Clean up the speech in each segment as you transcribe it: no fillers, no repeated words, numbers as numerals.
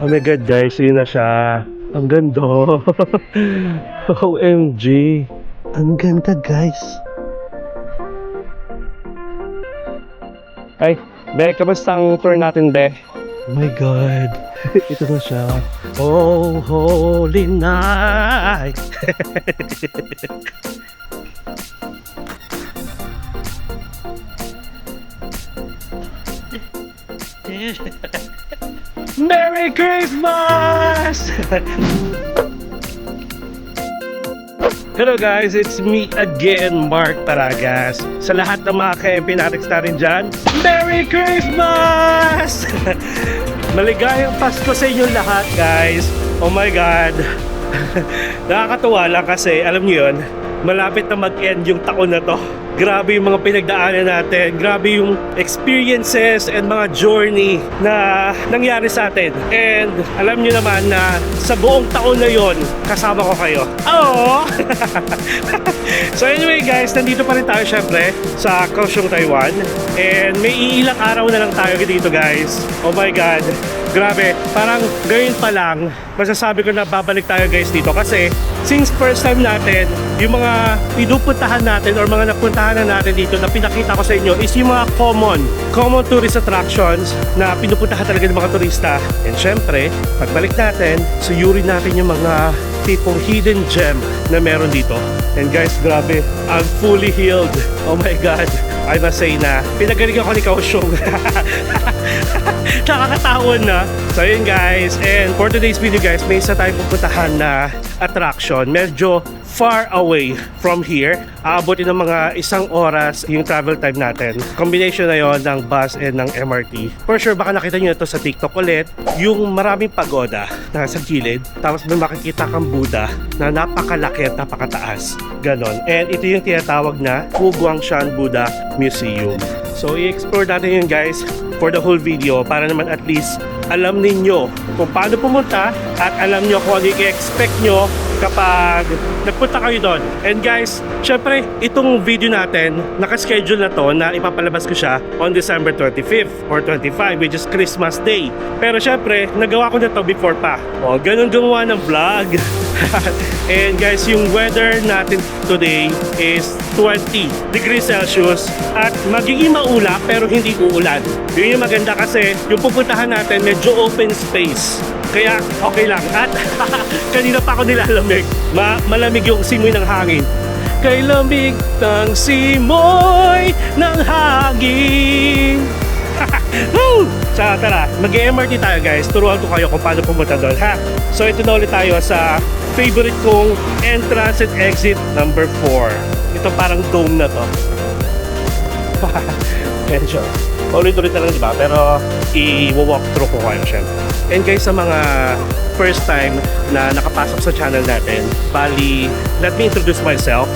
Oh my God guys, yun na siya. Ang ganda. OMG. Ang ganda guys. Ay, Be, kamusta ang tour natin, Be? Oh my God. Ito na siya. Oh, holy night. Merry Christmas! Hello guys, it's me again, Mark Paragas. Sa lahat ng mga ka-MP natin dyan, Merry Christmas! Maligayang Pasko sa inyong lahat guys. Oh my God. Nakakatuwa lang kasi, alam niyo yun, malapit na mag-end yung taon na to. Grabe yung mga pinagdaanan natin. Grabe yung experiences and mga journey na nangyari sa atin. And alam nyo naman na sa buong taon na yon kasama ko kayo. Oh! So anyway guys, nandito pa rin tayo syempre sa Kaohsiung, Taiwan. And may iilang araw na lang tayo dito guys. Oh my God. Grabe, parang ngayon pa lang masasabi ko na babalik tayo guys dito kasi since first time natin, yung mga pinupuntahan natin or mga napuntahan na natin dito na pinakita ko sa inyo is yung mga common tourist attractions na pinupuntahan talaga ng mga turista. And syempre, pagbalik natin, suyurin natin yung mga tipong hidden gem na meron dito. And guys, grabe, I'm fully healed. Oh my God, I must say na pinagaling ako ni Kaohsiung. Nakakatawan na. So yun guys, and for today's video guys, may isa tayong pupuntahan na attraction. Medyo far away from here. Aabotin ng mga 1 oras yung travel time natin. Combination na yon ng bus and ng MRT. For sure, baka nakita nyo ito sa TikTok ulit. Yung maraming pagoda na sa gilid. Tapos may makikita kang Buddha na napakalaki at napakataas. Ganon. And ito yung tinatawag na Guangshan Buddha Museum. So i-explore natin yun guys for the whole video para naman at least alam ninyo kung paano pumunta at alam nyo kung ano i-expect nyo kapag nagpunta kayo doon. And guys, syempre itong video natin nakaschedule na to na ipapalabas ko siya on December 25th or 25 which is Christmas Day. Pero syempre nagawa ko na to before pa. O ganun gumawa ng vlog. And guys, yung weather natin today is 20 degrees Celsius at magiging maulap pero hindi uulan. Yun yung maganda kasi yung pupuntahan natin medyo open space. Kaya okay lang. At kanina pa ako nilalamig. Malamig yung simoy ng hangin. Kay lamig ng simoy ng hangin. So tara, mag-MRT tayo guys. Turuan ko kayo kung paano pumunta doon ha. So ito na ulit tayo sa favorite kong entrance and exit number 4. Ito parang dome na to. Medyo ulit-ulit na lang diba? Pero i-walk through ko kayo syempre. And guys, sa mga first time na nakapasok sa channel natin, bali, let me introduce myself.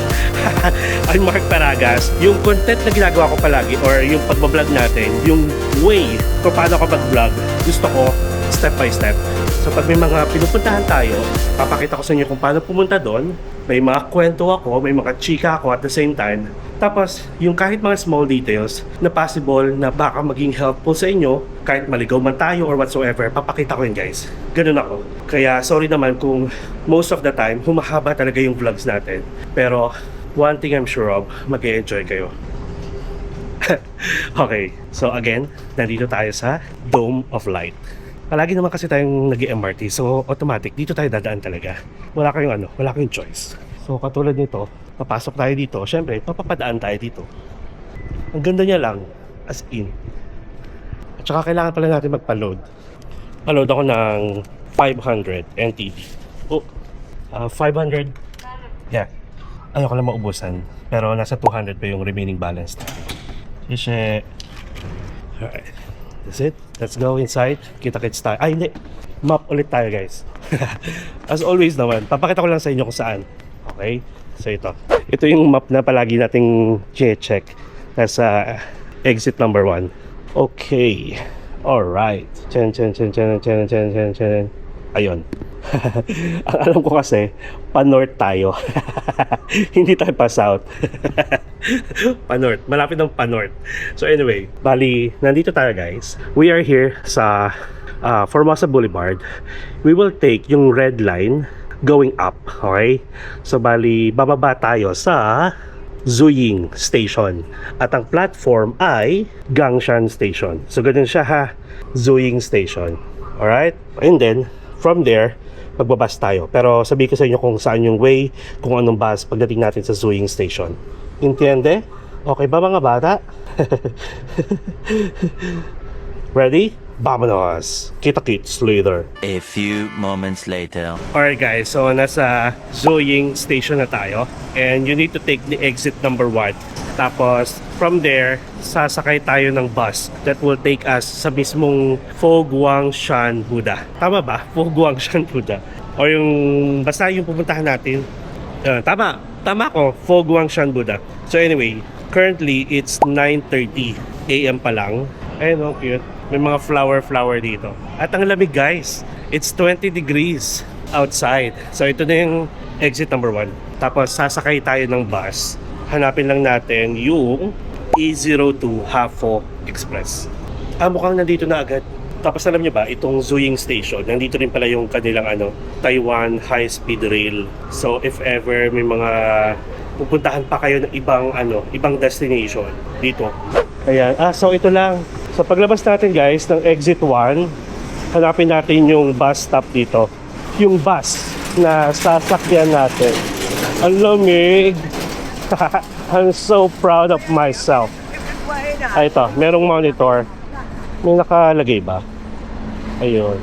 I'm Mark Paragas. Yung content na ginagawa ko palagi or yung pagbablog natin, yung way kung paano ako mag-vlog, gusto ko step by step. So pag may mga pinupuntahan tayo, papakita ko sa inyo kung paano pumunta doon. May mga kwento ako, may mga chika ako at the same time. Tapos, yung kahit mga small details na possible na baka maging helpful sa inyo, kahit maligaw man tayo or whatsoever, papakita ko yun guys. Ganun ako. Kaya sorry naman kung most of the time, humahaba talaga yung vlogs natin. Pero, one thing I'm sure of, mag-e-enjoy kayo. Okay, so again, nandito tayo sa Dome of Light. Palagi naman kasi tayong nag-MRT, so automatic, dito tayo dadaan talaga. Wala kayong choice. So katulad nito, papasok tayo dito, syempre, papapadaan tayo dito. Ang ganda niya lang, as in. At saka kailangan pala natin magpa-load. Pa-load ako ng 500 NTD. Oh, 500. Yeah. Ayoko lang maubusan. Pero nasa 200 pa yung remaining balance natin. Kasi, alright. That's it. Let's go inside. Kita-kits tayo. Ay, hindi. Map ulit tayo, guys. As always naman, papakita ko lang sa inyo kung saan. Okay? So, ito. Ito yung map na palagi nating check. Nasa exit number 1. Okay. Alright. Chen. Ayun. Ang alam ko kasi, pa-north tayo. Hindi tayo pa-south. Pa-north. Malapit ng pa-north. So anyway, bali, nandito tayo guys. We are here sa Formosa Boulevard, we will take yung red line going up, okay? So bali, bababa tayo sa Zuying Station. At ang platform ay Gangshan Station. So ganun siya ha, Zuying Station. Alright? And then, from there, magbabas tayo. Pero sabihin ko sa inyo kung saan yung way, kung anong bus pagdating natin sa Zuying Station. Entiende? Okay ba mga bata? Ready? Vamonos! Kita-kits later. A few moments later. Alright guys, so nasa Zuying Station na tayo. And you need to take the exit number 1. Tapos, from there, sasakay tayo ng bus that will take us sa mismong Fo Guangshan Buddha. Tama ba? Fo Guangshan Buddha. O yung, basta yung pupuntahan natin. Tama ko, Fo Guangshan Buddha. So anyway, currently, it's 9:30 AM pa lang. Ayun, oh, cute. May mga flower dito. At ang lamig guys, it's 20 degrees outside. So ito na yung exit number 1. Tapos sasakay tayo ng bus. Hanapin lang natin yung E02 Hafo Express. Mukhang nandito na agad. Tapos alam niyo ba, itong Zuying Station, nandito rin pala yung kanilang Taiwan High Speed Rail. So if ever may mga pupuntahan pa kayo ng ibang destination dito. Ayan. So ito lang. So paglabas natin guys ng exit 1, hanapin natin yung bus stop dito. Yung bus na sasakyan natin. Ang lamig. I'm so proud of myself. Ito, merong monitor. May nakalagay ba? Ayun.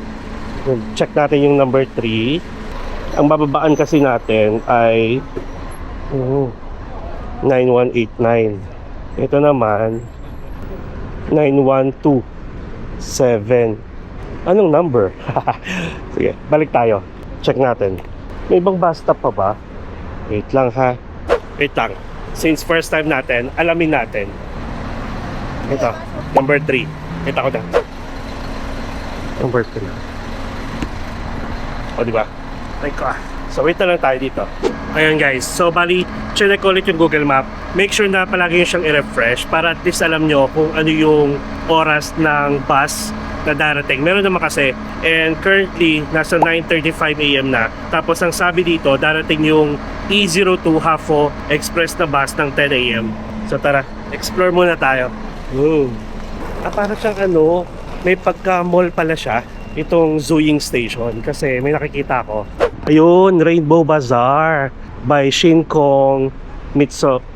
Check natin yung number 3. Ang bababaan kasi natin ay 9189. Ito naman 9127. Anong number? Sige, balik tayo. Check natin. May ibang bus stop pa ba? Wait lang ha. Wait lang. Since first time natin, alamin natin. Ito, number 3. Kita ko na. Number 3. O, diba? Like ko. So, wait na lang tayo dito. Ayan guys, so bali, check ulit yung Google Map. Make sure na palagi nyo siyang i-refresh para at least alam nyo kung ano yung oras ng bus na darating. Meron naman kasi, and currently, nasa 9:35 AM na. Tapos ang sabi dito, darating yung E02 Hafo Express na bus ng 10 AM. So tara, explore muna tayo. Parang siyang may pagka-mall pala siya, itong Zuying Station. Kasi may nakikita ko. Ayun, Rainbow Bazaar by Shinkong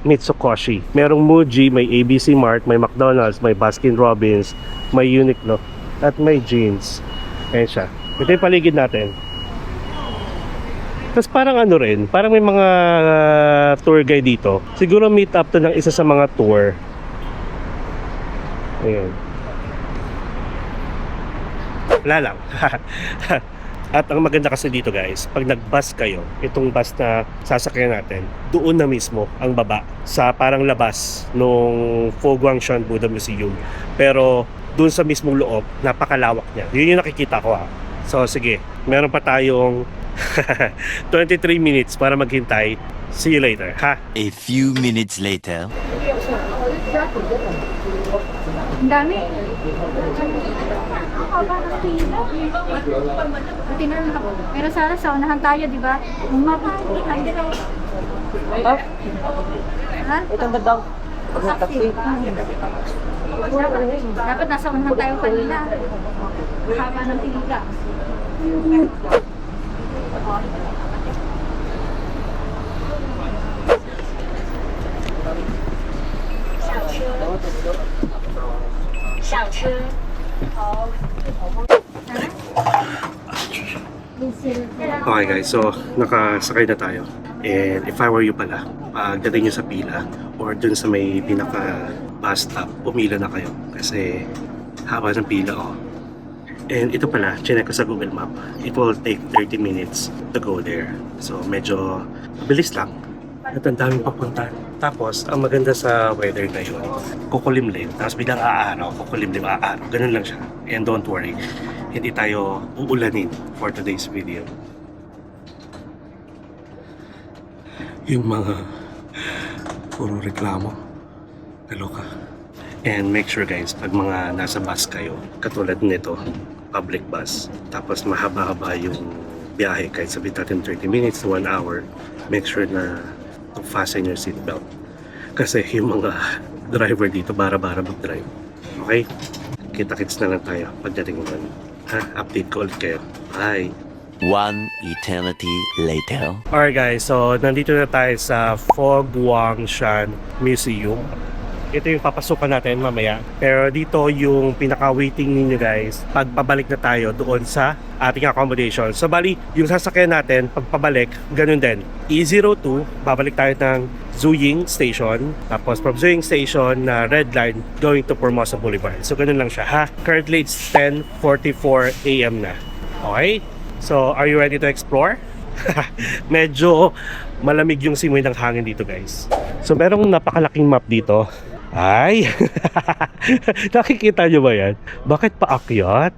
Mitsukoshi. Merong Muji, may ABC Mart, may McDonald's, may Baskin Robbins, may Uniqlo, at may jeans. Ayan siya. Ito yung paligid natin. Tapos parang rin, parang may mga tour guide dito. Siguro meet up to ng isa sa mga tour. Ayan. Wala lang. At ang maganda kasi dito guys, pag nag-bus kayo, itong bus na sasakyan natin, doon na mismo ang baba sa parang labas nung Fo Guangshan Buddha Museum. Pero doon sa mismong loob, napakalawak niya. Yun yung nakikita ko ha. So sige, meron pa tayong 23 minutes para maghintay. See you later ha. A few minutes later. Ang dami. Pero sana sa unahan tayo, di ba? Ha? Itong daw. Taxi. Dapat nasa unahan tayo kanina. Haba ng piliga. Okay guys, so nakasakay na tayo. And if I were you pala, pagdating nyo sa pila or dun sa may pinaka bus stop, pumila na kayo kasi haba ng pila And ito pala, chinek ko sa Google Map, it will take 30 minutes to go there. So medyo mabilis lang at ang daming papunta. Tapos ang maganda sa weather ngayon, kukulimlim, tapos biglang aaraw, kukulimlim, aaraw, ganun lang siya. And don't worry, hindi tayo uulanin for today's video. Yung mga puro reklamo, naloka. And make sure guys, pag mga nasa bus kayo, katulad nito, public bus, tapos mahaba-haba yung biyahe, kahit sabihin natin 30 minutes to 1 hour, make sure na to fasten your seatbelt. Kasi yung mga driver dito, bara-bara mag-drive. Okay? Kita-kits na lang tayo pagdating naman. Update ko ulit kayo. Bye! One eternity later. Alright guys, so nandito na tayo sa Fo Guangshan Museum. Ito yung papasukan natin mamaya. Pero dito yung pinaka-waiting ninyo guys, pagpabalik na tayo doon sa ating accommodation. So bali, yung sasakyan natin, pagpabalik, ganun din. E02, babalik tayo ng Zuying Station. Tapos from Zuying Station na Red Line, going to Formosa Boulevard. So ganun lang siya ha. Currently it's 10:44 AM na. Okay? So are you ready to explore? Medyo malamig yung simoy ng hangin dito guys. So merong napakalaking map dito. Ay! Nakikita nyo ba yan? Bakit paakyat?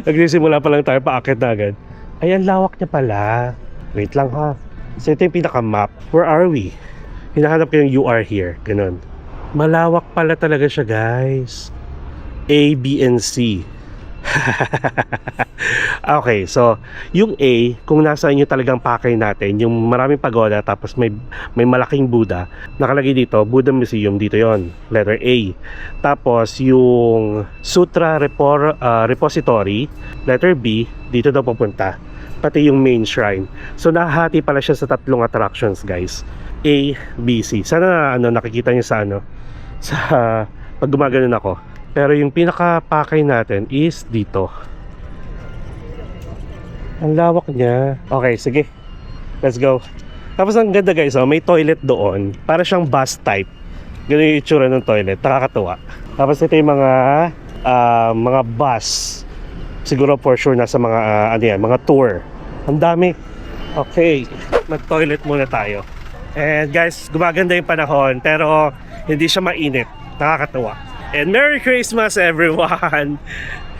Nagsisimula pa lang tayo paakyat na agad. Ayan, lawak niya pala. Wait lang ha. So ito yung pinaka-map. Where are we? Hinahanap ko yung you are here. Ganun. Malawak pala talaga siya guys. A, B, and C. Okay, so yung A, kung nasa inyo talagang pakay natin, yung maraming pagoda tapos may malaking Buddha, nakalagay dito, Buddha Museum, dito yon, letter A. Tapos yung Sutra Repository, letter B, dito daw pupunta, pati yung main shrine. So nahati pala siya sa tatlong attractions guys, A, B, C. Sana nakikita niyo sa sa pag gumaganon ako. Pero yung pinaka-pakay natin is dito. Ang lawak niya. Okay, sige. Let's go. Tapos ang ganda guys, may toilet doon. Para siyang bus type. Ganun yung itsura ng toilet. Nakakatuwa. Tapos ito yung mga bus. Siguro for sure nasa mga mga tour. Ang dami. Okay, mag-toilet muna tayo. And guys, gumaganda yung panahon pero hindi siya mainit. Nakakatuwa. And Merry Christmas everyone!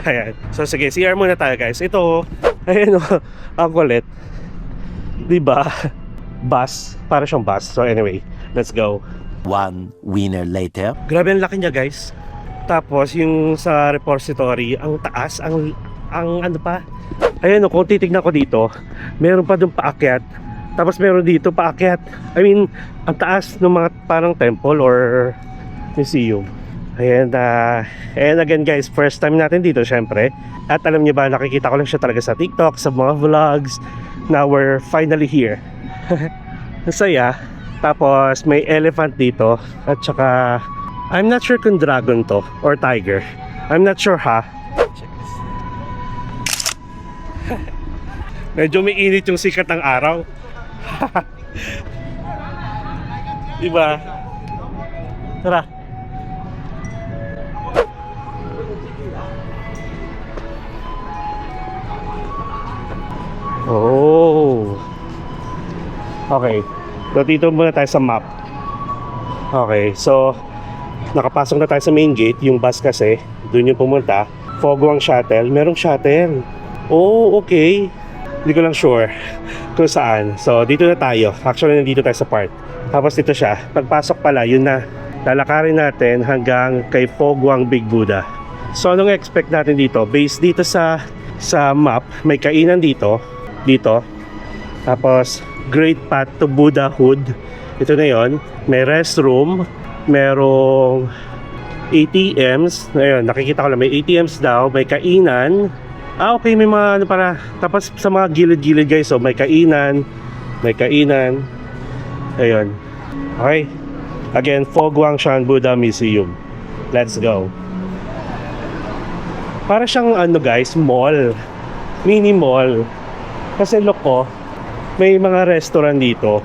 Ayan. So sige, CR muna tayo guys. Ito, ayan ang kulit. Diba? Bus. Para siyang bus. So anyway, let's go. One winner later. Grabe ang laki niya guys. Tapos yung sa repository, ang taas, ang ano pa. Ayan kung titignan ko dito, meron pa doon paakyat. Tapos meron dito paakyat. I mean, ang taas ng mga parang temple or museum. And again guys, first time natin dito syempre. At alam niyo ba, nakikita ko lang siya talaga sa TikTok, sa mga vlogs. Now we're finally here. Masaya. Tapos may elephant dito. At saka I'm not sure kung dragon to or tiger. I'm not sure ha. Medyo may init yung sikat ng araw. Diba? Tara. Oh. Okay. So dito muna tayo sa map. Okay, so nakapasok na tayo sa main gate. Yung bus kasi, doon yung pumunta. Fo Guang Shuttle. Merong shuttle. Oh, okay. Hindi ko lang sure kung saan. So dito na tayo. Actually, nandito tayo sa park. Tapos dito siya. Pagpasok pala, yun na. Lalakarin natin hanggang kay Fo Guang Big Buddha. So anong expect natin dito? Based dito sa map, may kainan dito. Tapos Great Path to Buddhahood. Ito na yon. May restroom, merong ATMs. Ayun, nakikita ko lang may ATMs daw, may kainan. Okay, may mga para. Tapos sa mga gilid-gilid guys, so may kainan. Ayun. Okay. Again, Fo Guangshan Buddha Museum. Let's go. Para siyang guys, mall. Mini mall. Kasi look ko, may mga restaurant dito.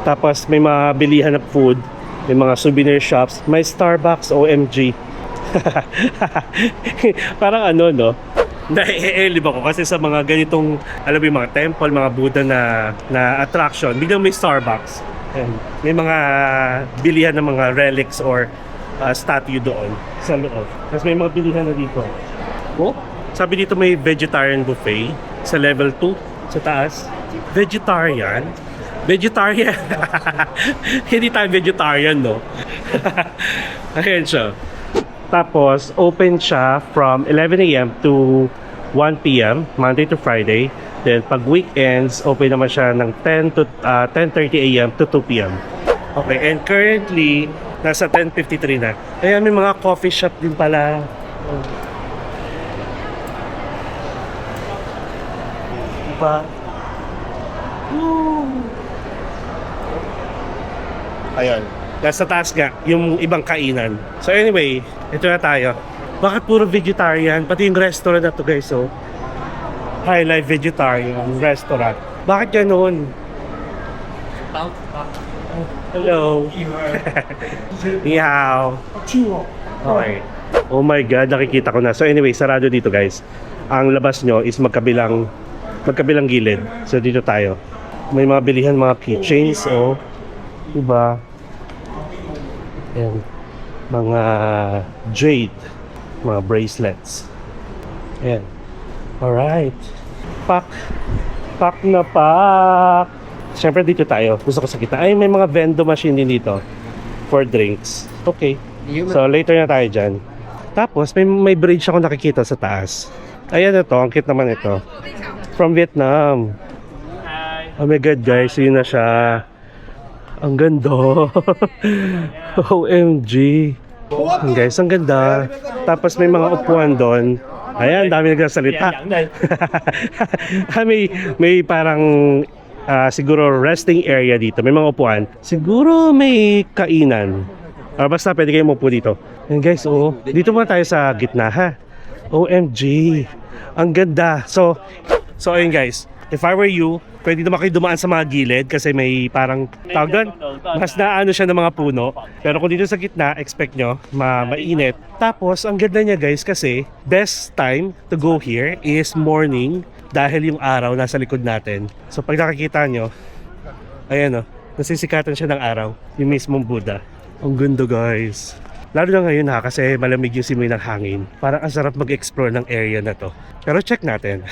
Tapos may mga bilihan na food, may mga souvenir shops, may Starbucks, OMG. Parang no? Naielib ako kasi sa mga ganitong, alam mo yung mga temple, mga Buddha na attraction, biglang may Starbucks. And may mga bilihan ng mga relics or statue doon sa loob. Tapos may mga bilihan na dito. Oh, sabi dito may vegetarian buffet sa level 2 sa taas. Vegetarian? Vegetarian. Hindi tayo vegetarian, no? Ayan siya. Tapos, open siya from 11 a.m. to 1 p.m. Monday to Friday. Then, pag weekends, open naman siya ng 10 to 10:30 a.m. to 2 p.m. Okay, and currently, nasa 10:53 na. Ayan, may mga coffee shop din pala. Diba? Ayan. Nasa taas nga, yung ibang kainan. So anyway, ito na tayo. Bakit puro vegetarian? Pati yung restaurant na to guys, oh. High Life Vegetarian Restaurant. Bakit ganun? Hello. Ni hao. Okay. Oh my God, nakikita ko na. So anyway, sarado dito guys. Ang labas nyo is magkabilang gilid. So dito tayo. May mga bilihan, mga keychains, oh. Diba? Ayan. Mga jade. Mga bracelets. Ayan. Alright. Pak na pak. Siyempre dito tayo. Gusto ko sa kita. Ay, may mga vending machine din dito. For drinks. Okay. So later na tayo dyan. Tapos may bridge ako nakikita sa taas. Ayan ito. Ang cute naman ito. From Vietnam. Oh my God guys. Yun na siya. Ang ganda. OMG. Guys, ang ganda. Tapos may mga upuan doon. Ayan, dami nagsasalita. may parang siguro resting area dito. May mga upuan. Siguro may kainan. Basta pwede kayo umupo dito. And guys, oh, dito muna tayo sa gitna ha. OMG. Ang ganda. So ayun guys. If I were you, pwede naman kayo dumaan sa mga gilid kasi may parang tawag doon, mas naano siya ng mga puno. Pero kung dito sa gitna, expect nyo, mainit. Tapos, ang ganda niya guys kasi best time to go here is morning dahil yung araw nasa likod natin. So pag nakikita nyo, ayan o, nasisikatan siya ng araw, yung mismong Buddha. Ang ganda guys. Lalo na ngayon ha, kasi malamig yung simoy ng hangin. Parang ang sarap mag-explore ng area na to. Pero check natin.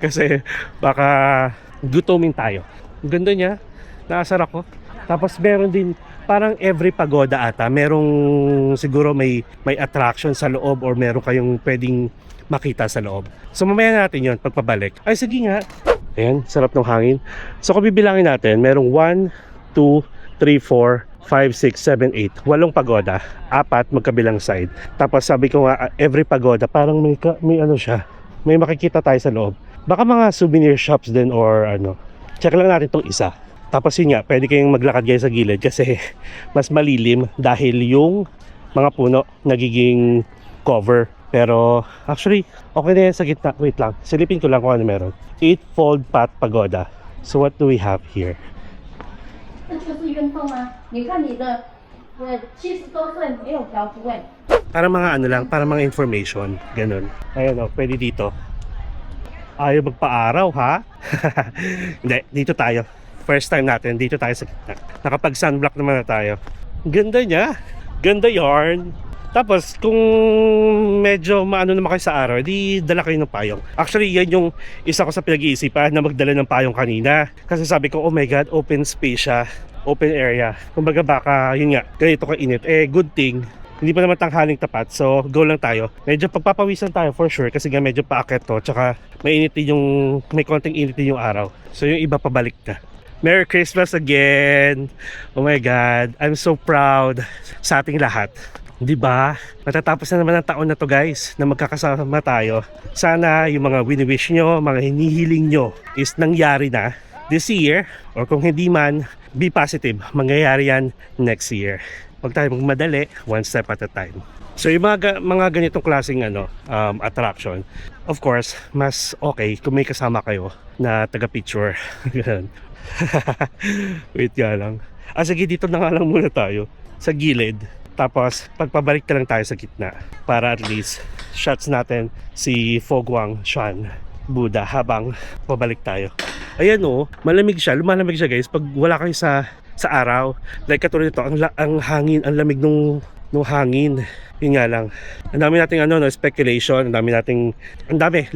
Kasi baka gutumin tayo. Ang ganda niya. Naasar ako. Tapos meron din, parang every pagoda ata, merong siguro may attraction sa loob or meron kayong pwedeng makita sa loob. So mamaya natin yun pagpabalik. Ay sige nga. Ayan, sarap ng hangin. So kung bibilangin natin, merong 1, 2, 3, 4, 5, 6, 7, 8. 8 pagoda. 4 magkabilang side. Tapos sabi ko nga, every pagoda parang may ano siya. May makikita tayo sa loob. Baka mga souvenir shops din or ano. Check lang natin tong isa. Tapos yun nga, pwede kayong maglakad kayo sa gilid kasi mas malilim dahil yung mga puno nagiging cover. Pero actually, okay na yan sa gitna. Wait lang, silipin ko lang kung ano meron. 8-fold path pagoda. So what do we have here? 这就是运动啊！你看你的，70多岁没有嫖夫哎。 Para mga ano lang, para mga information, ganun. Ayun o, pwede dito. Ayaw magpa-araw ha? Hindi, dito tayo. First time natin, dito tayo sa gitna. Nakapag sunblock naman na tayo. Ganda niya. Ganda yarn. Tapos kung medyo maano naman kayo sa araw, di dala kayo ng payong. Actually, yan yung isa ko sa pinag-iisipan na magdala ng payong kanina. Kasi sabi ko, oh my God, open space siya. Open area. Kumbaga baka, yun nga, ganito kainit. Good thing, hindi pa naman tanghaling tapat. So, go lang tayo. Medyo pagpapawisan tayo for sure kasi nga medyo paakit to. Tsaka may konting init din yung araw. So, yung iba pabalik na. Merry Christmas again! Oh my God, I'm so proud sa ating lahat. Di ba? Matatapos na naman ang taon na to guys na magkakasama tayo. Sana yung mga wini-wish nyo, mga hinihiling nyo is nangyari na this year, or kung hindi man, be positive, mangyayari yan next year. Huwag tayo magmadali, one step at a time. So yung mga ganitong klaseng attraction, of course, mas okay kung may kasama kayo na taga-picture. Wait nga lang. Sige, dito na nga lang muna tayo sa gilid. Tapos pagpabalik na lang tayo sa gitna para at least shots natin si Fogwang Shan Buddha habang pabalik tayo. Ayan o, malamig siya, lumalamig siya guys pag wala kayo sa araw. Like katulad nito, ang hangin, ang lamig nung hangin. Yun nga lang. Ang dami nating speculation, ang dami.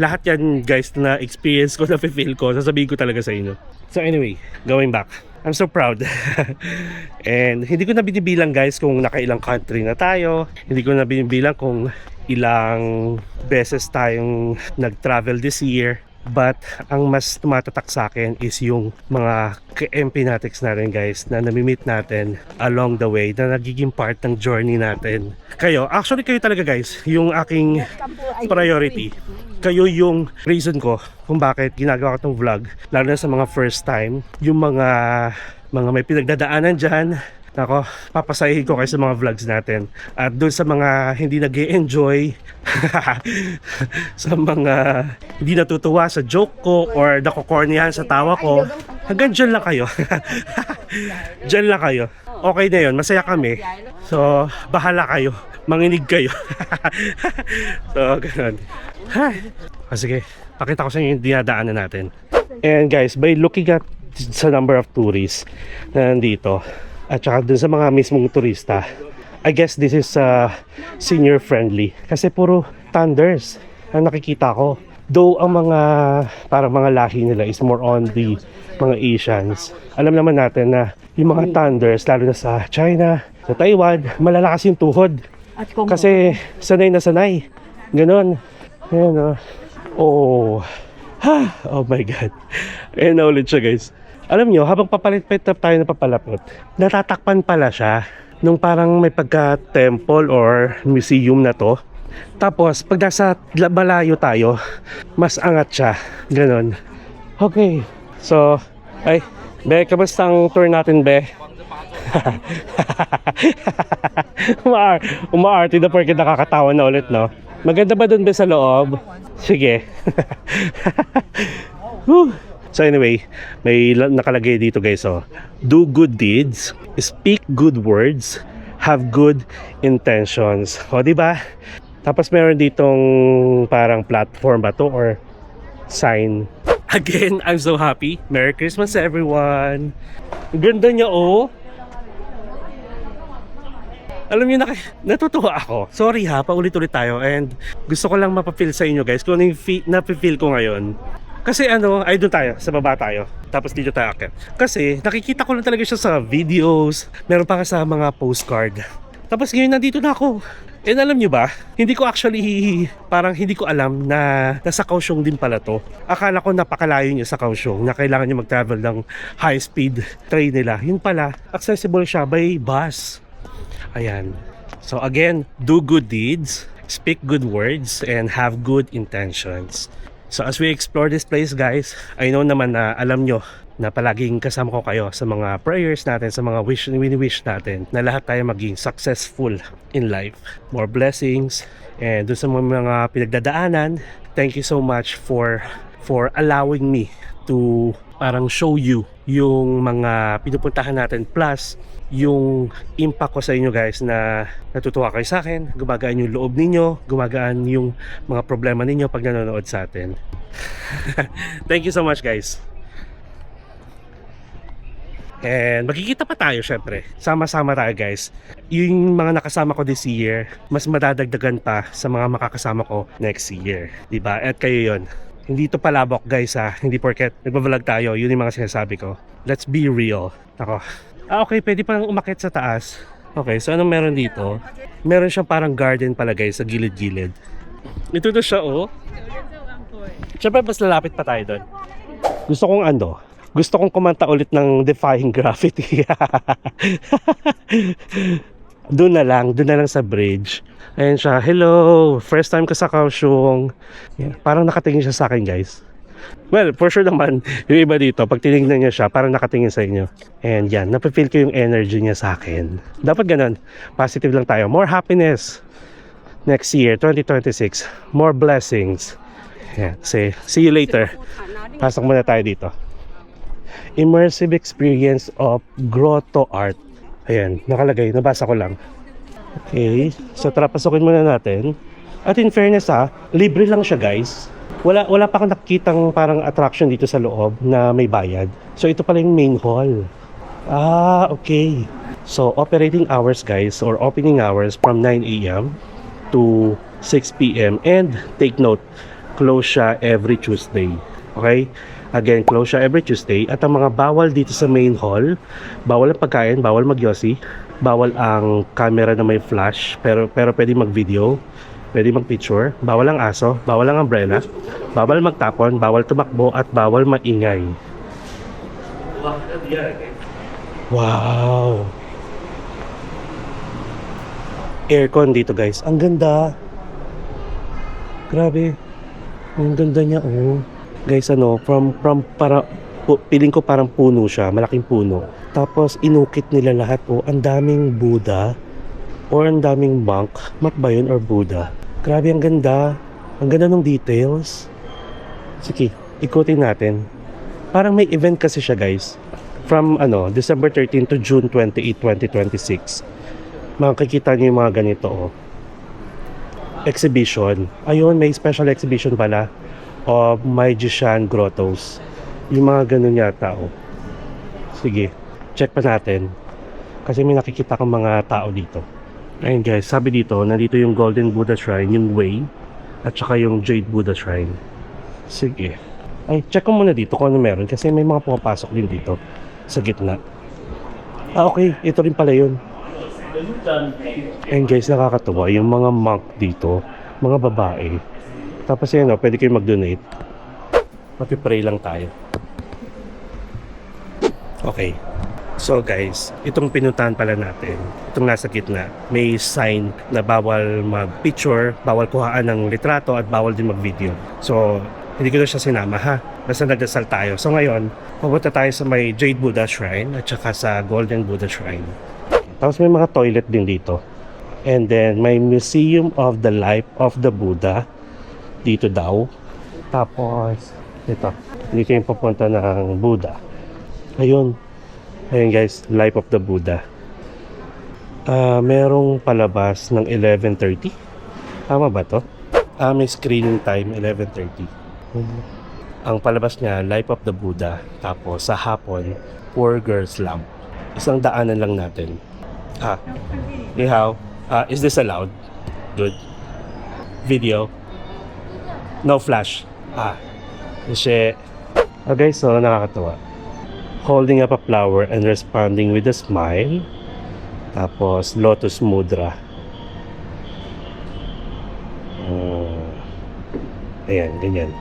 Lahat yan guys na experience ko, na feel ko, sasabihin ko talaga sa inyo. So anyway, going back. I'm so proud. And hindi ko na binibilang guys kung nakailang country na tayo. Hindi ko na binibilang kung ilang beses tayong nag-travel this year. But ang mas tumatatak sa akin is yung mga ka-MP natics natin guys na nami-meet natin along the way na nagiging part ng journey natin. Kayo talaga guys, yung aking priority. Kayo yung reason ko kung bakit ginagawa ko tong vlog, lalo na sa mga first time, yung mga may pinagdadaanan dyan. Ako, papasahin ko kayo sa mga vlogs natin. At doon sa mga hindi nag-e-enjoy, sa mga hindi natutuwa sa joke ko or nakukornihan sa tawa ko, hanggang dyan lang kayo. Dyan lang kayo. Okay na yun, masaya kami. So, bahala kayo. Manginig kayo. So, ganun. O sige, pakita ko sa inyo yung dinadaanan natin. And guys, by looking at sa number of tourists na nandito, at saka dun sa mga mismong turista, I guess this is senior friendly. Kasi puro thunders ang nakikita ko. Though ang mga parang mga lahi nila is more on the mga Asians. Alam naman natin na yung mga thunders, lalo na sa China, sa Taiwan, malalakas yung tuhod. Kasi sanay na sanay. Ganon. Ayan, oh my God. Ayan na ulit siya guys. Alam nyo, habang papalit-palit tayo na papalapot, natatakpan pala siya nung parang may pagka-temple or museum na to. Tapos, pag nasa malayo tayo, mas angat siya. Ganon. Okay. So, Be, kamusta ang tour natin, Be? Umaarte na porque nakakatawa na ulit, no? Maganda ba dun, Be, sa loob? Sige. So anyway, may nakalagay dito guys, do good deeds, speak good words, have good intentions. O diba? Tapos meron ditong parang platform ba to or sign. Again, I'm so happy. Merry Christmas everyone. Ganda niya Alam niyo, natutuwa ako. Sorry ha, paulit-ulit tayo. And gusto ko lang mapapil sa inyo guys kung ano yung napipil ko ngayon. Kasi ay doon tayo, sa baba tayo. Tapos dito tayo akit. Kasi nakikita ko lang talaga siya sa videos. Meron pa sa mga postcard. Tapos ngayon nandito na ako. And alam nyo ba, hindi ko alam na nasa Kaohsiung din pala to. Akala ko napakalayo niya sa Kaohsiung na kailangan niya mag-travel ng high speed train nila. Yun pala, accessible siya by bus. Ayan. So again, do good deeds, speak good words, and have good intentions. So as we explore this place guys, I know naman na alam nyo na palaging kasama ko kayo sa mga prayers natin, sa mga wini-wish natin na lahat tayo maging successful in life. More blessings, and doon sa mga pinagdadaanan, thank you so much for allowing me to parang show you yung mga pinupuntahan natin, plus yung impact ko sa inyo guys na natutuwa kayo sa akin, gumagaan yung loob ninyo, gumagaan yung mga problema ninyo pag nanonood sa atin. Thank you so much guys. And magkikita pa tayo syempre. Sama-sama tayo guys. Yung mga nakasama ko this year, mas madadagdagan pa sa mga makakasama ko next year, diba? At kayo yon. Hindi to palabok guys ha. Hindi porket nagbablog tayo, yun yung mga sinasabi ko. Let's be real. Ako. Okay, pwede pa umakyat sa taas. Okay, so anong meron dito? Meron siyang parang garden pala guys sa gilid-gilid. Ito na siya Siyempre mas lalapit pa tayo doon. Gusto kong kumanta ulit ng Defying Gravity. Doon na lang sa bridge. Ayan siya, hello, first time ko sa Kaohsiung. Yeah, parang nakatingin siya sa akin guys. Well, for sure naman, yung iba dito, pag tinignan niya siya, parang nakatingin sa inyo. And yan, napifeel ko yung energy niya sa akin. Dapat ganun, positive lang tayo. More happiness next year, 2026. More blessings. Yan, see you later. Pasok muna tayo dito. Immersive experience of grotto art. Ayan, nakalagay, nabasa ko lang. Okay, so tara, pasukin muna natin. At in fairness libre lang siya guys. Wala pa akong nakikitang parang attraction dito sa loob na may bayad. So ito pala yung main hall. Okay. So operating hours guys, or opening hours from 9 AM to 6 p.m. And take note, close siya every Tuesday. Okay? Again, close siya every Tuesday. At ang mga bawal dito sa main hall, bawal ang pagkain, bawal magyosi, bawal ang camera na may flash, pero pwede mag-video, pwede mag-picture, bawal ang aso, bawal ang umbrella, bawal magtapon, bawal tumakbo, at bawal maingay. Wow! Aircon dito guys. Ang ganda. Grabe. Ang ganda niya oh. Guys from piling ko parang puno siya, malaking puno. Tapos inukit nila lahat oh. Ang daming Buddha or ang daming monk. Monk ba yun or Buddha? Grabe ang ganda. Ang ganda ng details. Sige, ikutin natin. Parang may event kasi siya guys. From December 13 to June 28, 2026. Makikita niyo yung mga ganito oh. Exhibition. Ayun, may special exhibition pala of Magician Grottos. Yung mga ganun yata oh. Sige, check pa natin. Kasi may nakikita kang mga tao dito. Ayun guys, sabi dito, nandito yung Golden Buddha Shrine, yung Way, at saka yung Jade Buddha Shrine. Sige. Ay, check ko muna dito kung ano meron kasi may mga pumapasok din dito sa gitna. Okay, ito rin pala yun. And guys, nakakatuwa yung mga monk dito, mga babae. Tapos yan pwede kayo mag-donate. Magpipray lang tayo. Okay. So guys, itong pinuntahan pala natin, itong nasa gitna, may sign na bawal mag-picture, bawal kuhaan ng litrato, at bawal din mag-video. So, hindi ko na siya sinama ha. Basta nagdasal tayo. So ngayon, pupunta tayo sa may Jade Buddha Shrine at saka sa Golden Buddha Shrine. Tapos may mga toilet din dito. And then may Museum of the Life of the Buddha dito daw. Tapos dito yung papunta ng Buddha. Ayun guys, Life of the Buddha. Merong palabas ng 11:30. Tama ba to? May screening time 11:30. Ang palabas niya, Life of the Buddha. Tapos sa hapon, Poor Girls Lab. Isang daanan lang natin. Ni hao. Is this allowed? Good. Video. No flash. Kasi okay, so nakakatuwa. Holding up a flower and responding with a smile. Tapos lotus mudra. Ayan, ganyan.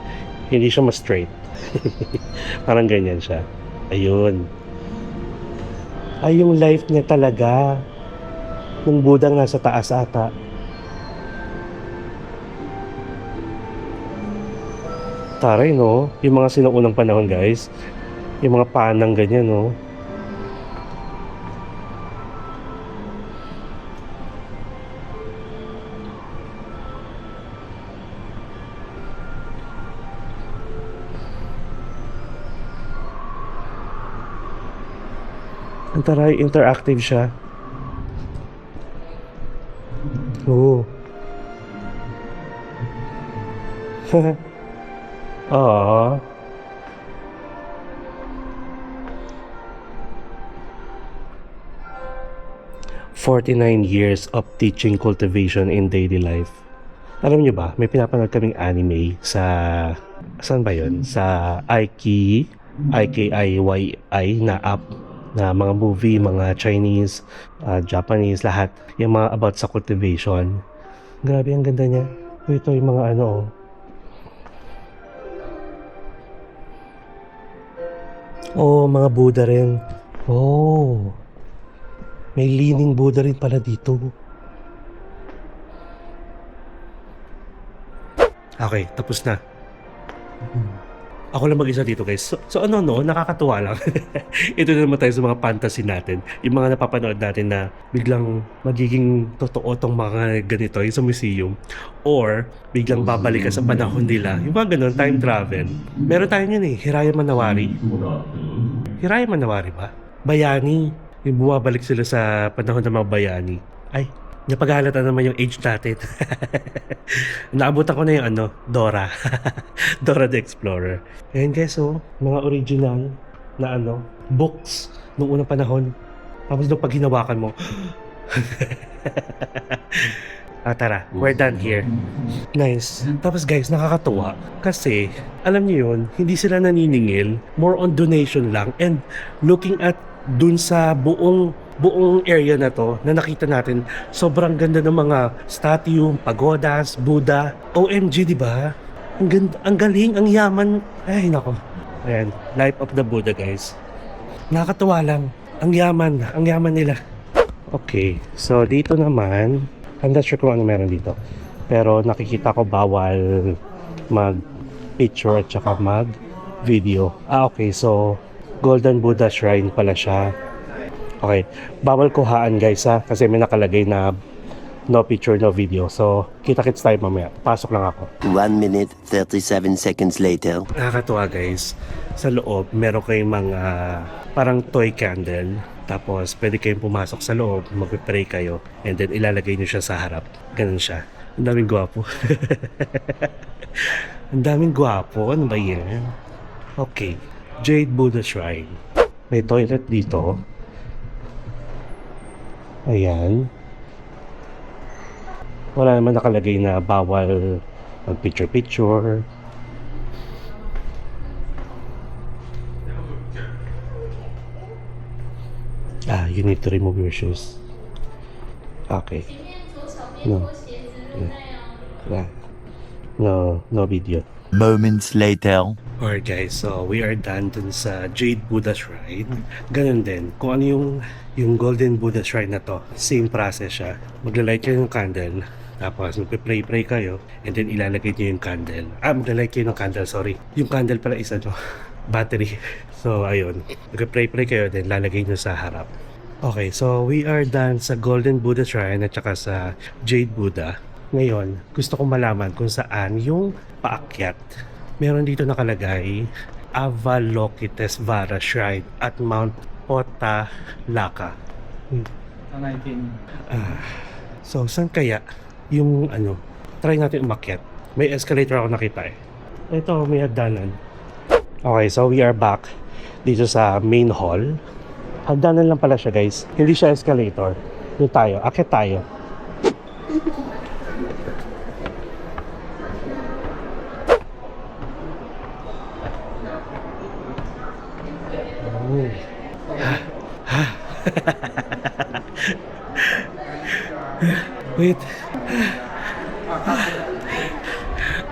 Hindi siya ma-straight. Parang ganyan siya. Ayun. Ay, yung life niya talaga. Yung Budang nasa taas ata. Taray, no? Yung mga sinuunang panahon, guys. Yung mga panang ganyan, no? Ang taray, interactive siya. Oo. Aww. "49 years of teaching cultivation in daily life." Alam niyo ba, may pinapanood kaming anime sa... Saan ba yun? Sa IKIYI na app na mga movie, mga Chinese, Japanese, lahat. Yung mga about sa cultivation. Grabe, ang ganda niya. Ito yung mga mga Buddha rin. May leaning Buddha rin pala dito. Okay, tapos na. Ako lang mag-isa dito guys. So nakakatuwa lang. Ito na naman tayo sa mga fantasy natin. Yung mga napapanood natin na biglang magiging totoo tong mga ganito yung sa museum. Or biglang babalik ka sa panahon nila. Yung mga ganun, time travel. Meron tayo yun Hiraya Manawari. Hiraya Manawari ba? Bayani. Yung bumabalik sila sa panahon ng mga bayani. Ay, napaghalata naman yung age natin. Naabutan ko na yung Dora. Dora the Explorer. Ayan guys, mga original na books nung unang panahon. Tapos nung pag hinawakan mo, Tara, we're done here. Nice. Tapos guys, nakakatuwa. Kasi, alam niyo yun, hindi sila naniningil. More on donation lang. And looking at dun sa buong area na to na nakita natin, sobrang ganda ng mga statue, pagodas, Buddha. OMG, di ba? Ang ganda, ang galing, ang yaman. Ay, nako. Ayan, Life of the Buddha, guys. Nakakatuwa lang. Ang yaman nila. Okay, so dito naman, I'm not sure kung ano meron dito. Pero nakikita ko bawal mag-picture at saka mag-video. Okay, so Golden Buddha Shrine pala siya. Okay, bawal kuhaan guys ha, kasi may nakalagay na no picture, no video. So, kita-kits tayo mamaya. Pasok lang ako. 1 minute, 37 seconds later. Nakakatuwa guys. Sa loob, meron kayong mga parang toy candle. Tapos, pwede kayong pumasok sa loob, mag-pray kayo, and then ilalagay nyo siya sa harap. Ganun siya. Ang daming gwapo. Ang daming gwapo. Ano ba yan? Okay. Jade Buddha Shrine. May toilet dito. Ayan. Wala naman nakalagay na bawal mag-picture-picture. You need to remove your shoes. Okay. No. No video. Moments later. Alright guys, so we are done dun sa Jade Buddha Shrine. Ganun din, kung ano yung Golden Buddha Shrine na to, same process siya. Magla-light kayo ng candle, tapos magpe-pray kayo, and then ilalagay niyo yung candle. Magla-light kayo ng candle, sorry. Yung candle pala isa no, battery. So ayun, magpe-pray kayo, then lalagay niyo sa harap. Okay, so we are done sa Golden Buddha Shrine at saka sa Jade Buddha. Ngayon, gusto kong malaman kung saan yung paakyat. Meron dito nakalagay Avalokitesvara Shrine at Mount Potalaka. 19. So, saan kaya yung ano? Try natin umakyat. May escalator ako nakita eh. Ito, may hagdanan. Okay, so we are back dito sa main hall. Hagdanan lang pala siya guys. Hindi siya escalator. Doon tayo. Akyat tayo. Wait.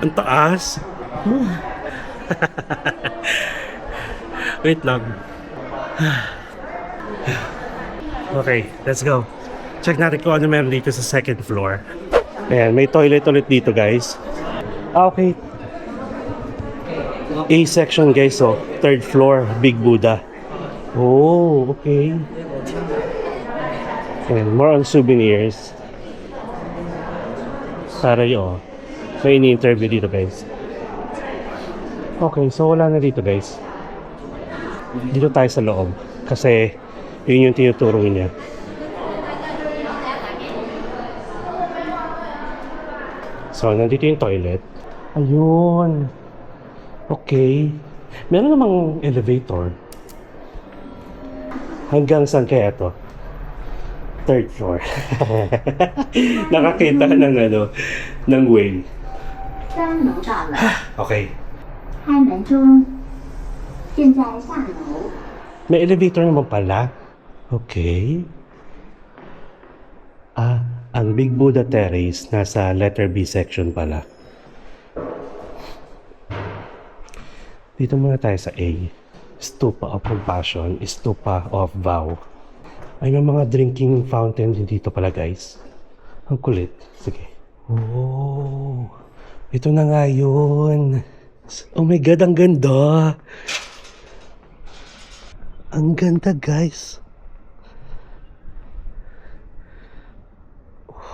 Ang taas. Wait lang. Okay, let's go. Check natin kung ano meron dito sa second floor. Ayan, may toilet ulit dito guys. Okay. A section guys, so third floor, Big Buddha. Oh, okay. And more on souvenirs. Para yun. May ini-interview dito guys. Okay, so wala na dito guys. Dito tayo sa loob. Kasi yun yung tinuturo niya. So, nandito yung toilet. Ayun. Okay. Meron namang elevator. Hanggang saan kaya to? Third floor. Nakakita ng ano, ng way. 3楼到了， Okay. 开门中，现在下楼。 May elevator naman pala. Okay. Ang Big Buddha Terrace nasa letter B section pala. Dito muna tayo sa A. Stupa of Compassion, Stupa of Vow. Ay, may mga drinking fountain din dito pala guys. Ang kulit. Sige. Oh, ito na nga yun. Oh my God, ang ganda. Ang ganda guys.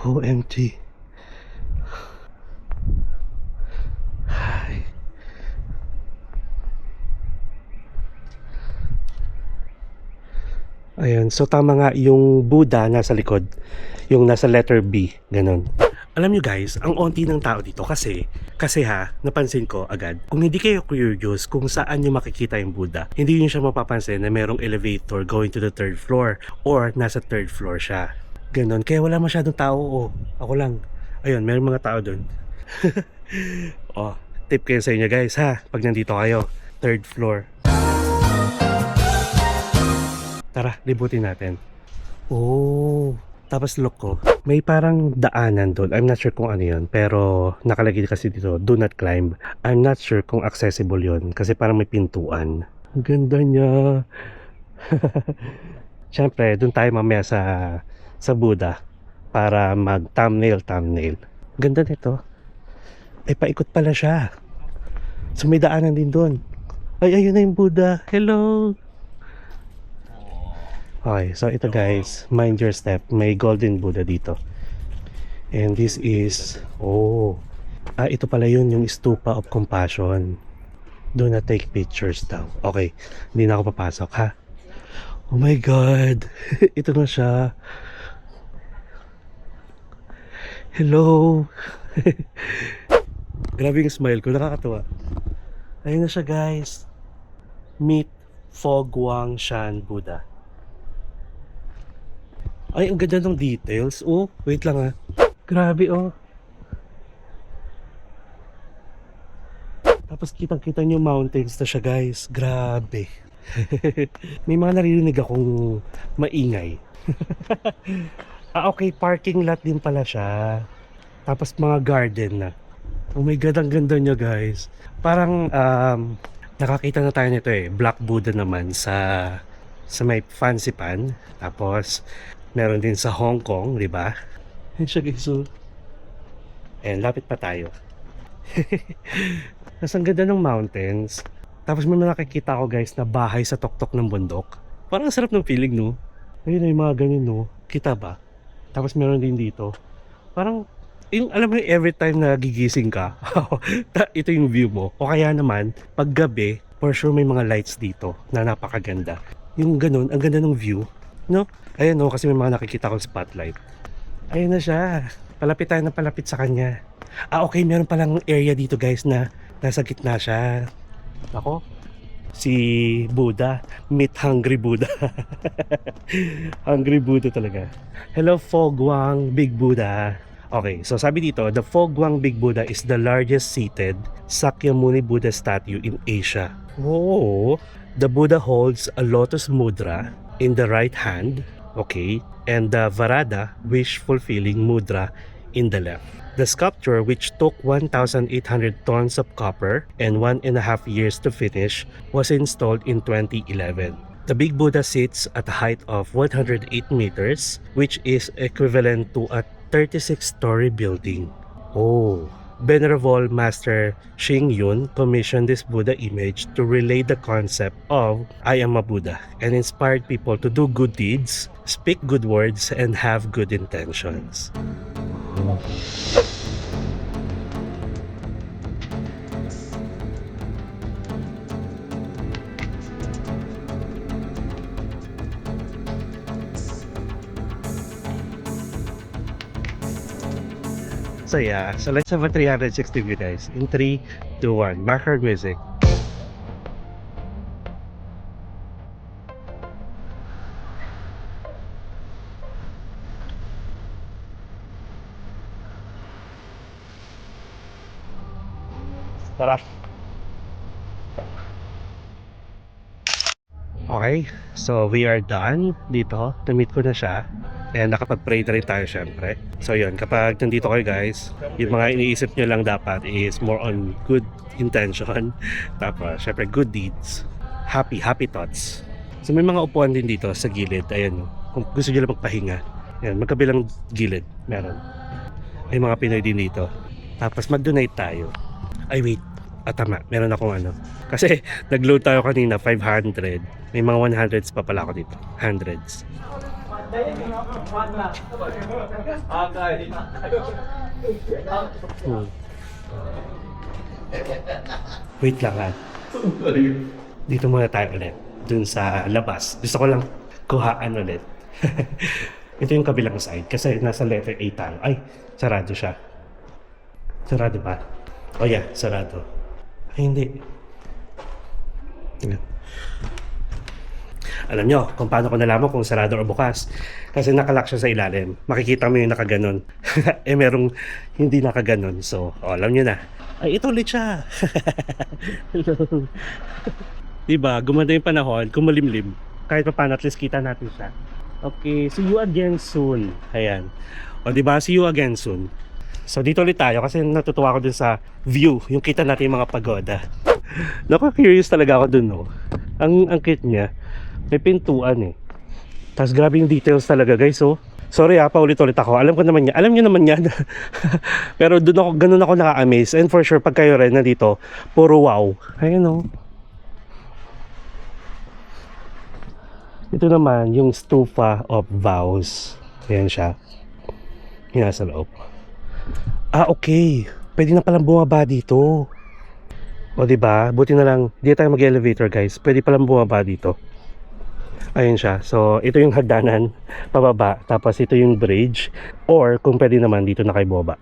OMG. Hi. Ayan, so tama nga yung Buddha nasa likod, yung nasa letter B, ganun. Alam nyo guys, ang onti ng tao dito kasi napansin ko agad, kung hindi kayo curious kung saan nyo makikita yung Buddha, hindi nyo siya mapapansin na merong elevator going to the third floor or nasa third floor siya. Ganun, kaya wala masyadong tao. Oh, ako lang. Ayun, may mga tao doon. Oh, tip kayo sa inyo guys ha, pag nandito kayo, third floor. Tara, libutin natin. Oh, tapos look ko, may parang daanan doon. I'm not sure kung ano yun, pero nakalagay kasi dito, do not climb. I'm not sure kung accessible yun, kasi parang may pintuan. Ang ganda niya. Siyempre, doon tayo mamaya sa Buddha para mag thumbnail. Ganda nito. Ay, paikot pala siya. So may daanan din doon. Ay, ayun na yung Buddha. Hello. Okay, so ito guys, mind your step. May golden Buddha dito. And this is, ito pala yun, yung Stupa of Compassion. Do not take pictures daw. Okay, hindi na ako papasok ha. Oh my God. Ito na siya. Hello. Grabe yung smile ko, nakakatuwa. Ayun na siya guys. Meet Fo Guang Shan Buddha. Ay, ang ganda ng details. Oh, wait lang ha. Grabe oh. Tapos kitang-kita nyo mountains na siya guys. Grabe. May mga naririnig akong maingay. Okay, parking lot din pala siya. Tapos mga garden na. Oh my God, ang ganda niya guys. Parang nakakita na tayo nito eh. Black Buddha naman sa may Fancy Pan. Tapos meron din sa Hong Kong, di ba? Yan siya guys. So, and lapit pa tayo. Tapos ang ganda ng mountains. Tapos may nakikita ko guys na bahay sa tuktok ng bundok. Parang sarap ng feeling, no? Ayun, yung mga ganun, no? Kita ba? Tapos meron din dito. Parang yung alam mo, every time na gigising ka, ito yung view mo. O kaya naman, pag gabi, for sure may mga lights dito na napakaganda. Yung ganun, ang ganda ng view, no? Ayan no, kasi may mga nakikita akong spotlight. Ayun na siya. Palapit tayo na palapit sa kanya. Okay, meron palang area dito guys na nasa gitna siya. Ako, si Buddha, meet Hungry Buddha. Hungry Buddha talaga. Hello Fo Guang Big Buddha. Okay, so sabi dito, the Fo Guang Big Buddha is the largest seated Sakyamuni Buddha statue in Asia. Oh, the Buddha holds a lotus mudra in the right hand, okay, and the Varada, wish-fulfilling mudra, in the left. The sculpture, which took 1,800 tons of copper and 1.5 years to finish, was installed in 2011. The Big Buddha sits at a height of 108 meters, which is equivalent to a 36-story building. Oh, Venerable Master Xing Yun commissioned this Buddha image to relay the concept of I am a Buddha and inspired people to do good deeds, speak good words, and have good intentions. So yeah, so let's have a 360 view guys. In 3, 2, 1. Background music. Tara. Okay, so we are done dito. Na-meet ko na siya. And nakapag-pray na rin tayo syempre. So yun, kapag nandito kayo guys, yung mga iniisip nyo lang dapat is more on good intention. Tapos syempre good deeds. Happy thoughts. So may mga upuan din dito sa gilid. Ayan, kung gusto nyo lang magpahinga. Ayan, magkabilang gilid meron. May mga Pinoy din dito. Tapos mag-donate tayo. Ay wait, tama, meron akong ano. Kasi nag-load tayo kanina, 500. May mga 100s pa pala ako dito. 100s. Wait lang ha. Dito muna tayo ulit. Dun sa labas. Gusto ko lang kuhaan ulit. Ito yung kabilang side. Kasi nasa letter A tayo. Ay, sarado siya. Sarado ba? Oh yeah, sarado. Ay, hindi. Alam nyo kung paano ko nalaman kung sarado o bukas. Kasi nakalock siya sa ilalim. Makikita mo yung nakaganon. Eh merong hindi nakaganon. So, alam nyo na. Ay, ito ulit siya. Hello. Diba, gumanda yung panahon, kumulimlim. Kahit pa paano, at least kita natin siya. Okay, see you again soon. Ayan. O diba, see you again soon. So dito ulit tayo kasi natutuwa ako dun sa view, yung kita natin yung mga pagoda. Naka-curious talaga ako dun, no. Ang cute niya. May pintuan eh. Tapos grabe yung details talaga, guys, oh. Sorry paulit-ulit ako. Alam ko naman niya. Alam niyo naman yan. Pero dun ako, ganun ako naka-amaze. And for sure, pag kayo rin nandito, puro wow. Ayun, oh. Ito naman, yung stupa of vows. Ayan siya. Yung nasa loob. Ah, okay. Pwede na palang bumaba dito. O diba? Buti na lang, di tayo mag-elevator, guys. Pwede palang bumaba dito. Ayun siya. So, ito yung hagdanan pababa. Tapos ito yung bridge. Or, kung pwede naman, dito na kayo bumaba.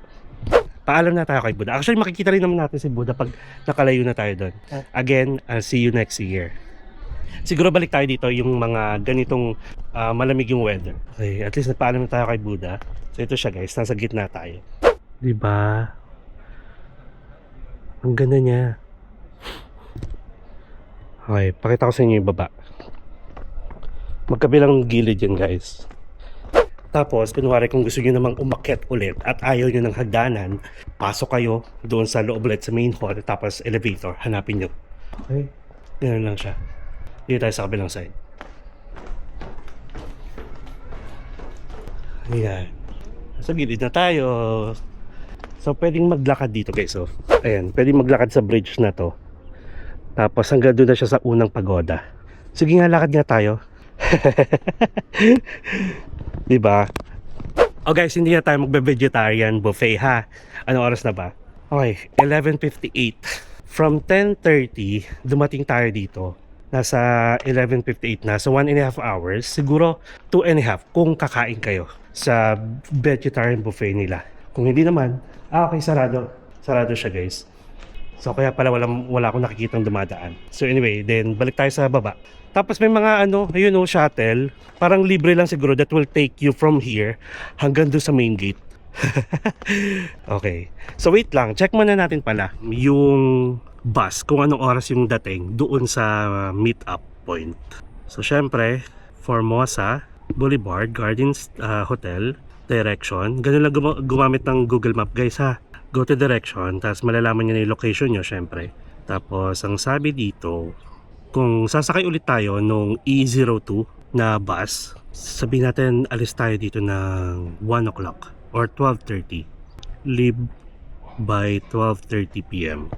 Paalam na tayo kay Buddha. Actually, makikita rin naman natin si Buddha pag nakalayo na tayo doon. Again, I'll see you next year. Siguro balik tayo dito yung mga ganitong malamig yung weather. Okay, at least nagpaalam na tayo kay Buddha. So ito siya, guys, nasa gitna tayo. Diba? Ang ganda niya. Okay, pakita ko sa inyo yung baba. Magkabilang gilid yan, guys. Tapos, kunwari kung gusto nyo namang umakyat ulit at ayaw nyo ng hagdanan, pasok kayo doon sa loob ulit sa main hall, tapos elevator, hanapin nyo. Okay, ganun lang siya. Dito tayo sa kabilang side. Ayan. Sa gilid na tayo. So, pwedeng maglakad dito, guys. So, ayan, pwedeng maglakad sa bridge na to. Tapos, hanggang doon na siya sa unang pagoda. Sige nga, lakad nga tayo. Diba? Oh, guys, hindi na tayo magbe-vegetarian buffet, ha? Anong oras na ba? Okay, 11:58. From 10:30, dumating tayo dito. Nasa 11:58 na. So 1.5 hours. Siguro 2.5 kung kakain kayo sa vegetarian buffet nila. Kung hindi naman, okay, sarado. Sarado siya, guys. So kaya pala wala akong nakikitang dumadaan. So anyway, then balik tayo sa baba. Tapos may mga ayun oh, shuttle. Parang libre lang siguro that will take you from here hanggang doon sa main gate. Okay. So wait lang, check muna natin pala yung bus kung anong oras yung dating doon sa meet-up point. So syempre, Formosa Boulevard Gardens Hotel direction. Ganun lang gumamit ng Google Map, guys, ha. Go to direction, tapos malalaman niyo na yung location nyo, syempre. Tapos ang sabi dito, kung sasakay ulit tayo nung E02 na bus, sabihin natin alis tayo dito ng 1 o'clock or 12:30. Leave by 12:30 p.m.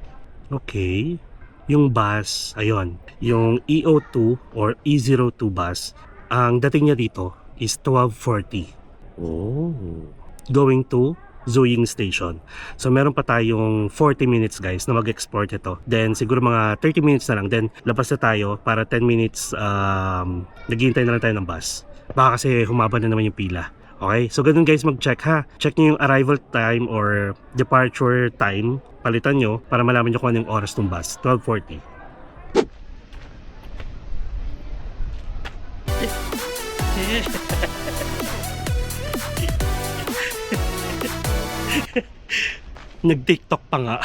Okay. Yung bus, ayun, yung E02 or E02 bus, ang dating niya dito is 12:40. Oh. Going to Zuying Station. So meron pa tayong 40 minutes, guys, na mag-export ito. Then siguro mga 30 minutes na lang. Then labas na tayo para 10 minutes naghihintay na lang tayo ng bus. Baka kasi humaba na naman yung pila. Okay? So ganun, guys, mag-check, ha. Check nyo yung arrival time or departure time. Palitan nyo para malaman nyo kung anong oras ng bus. 12:40. Nag-TikTok pa nga.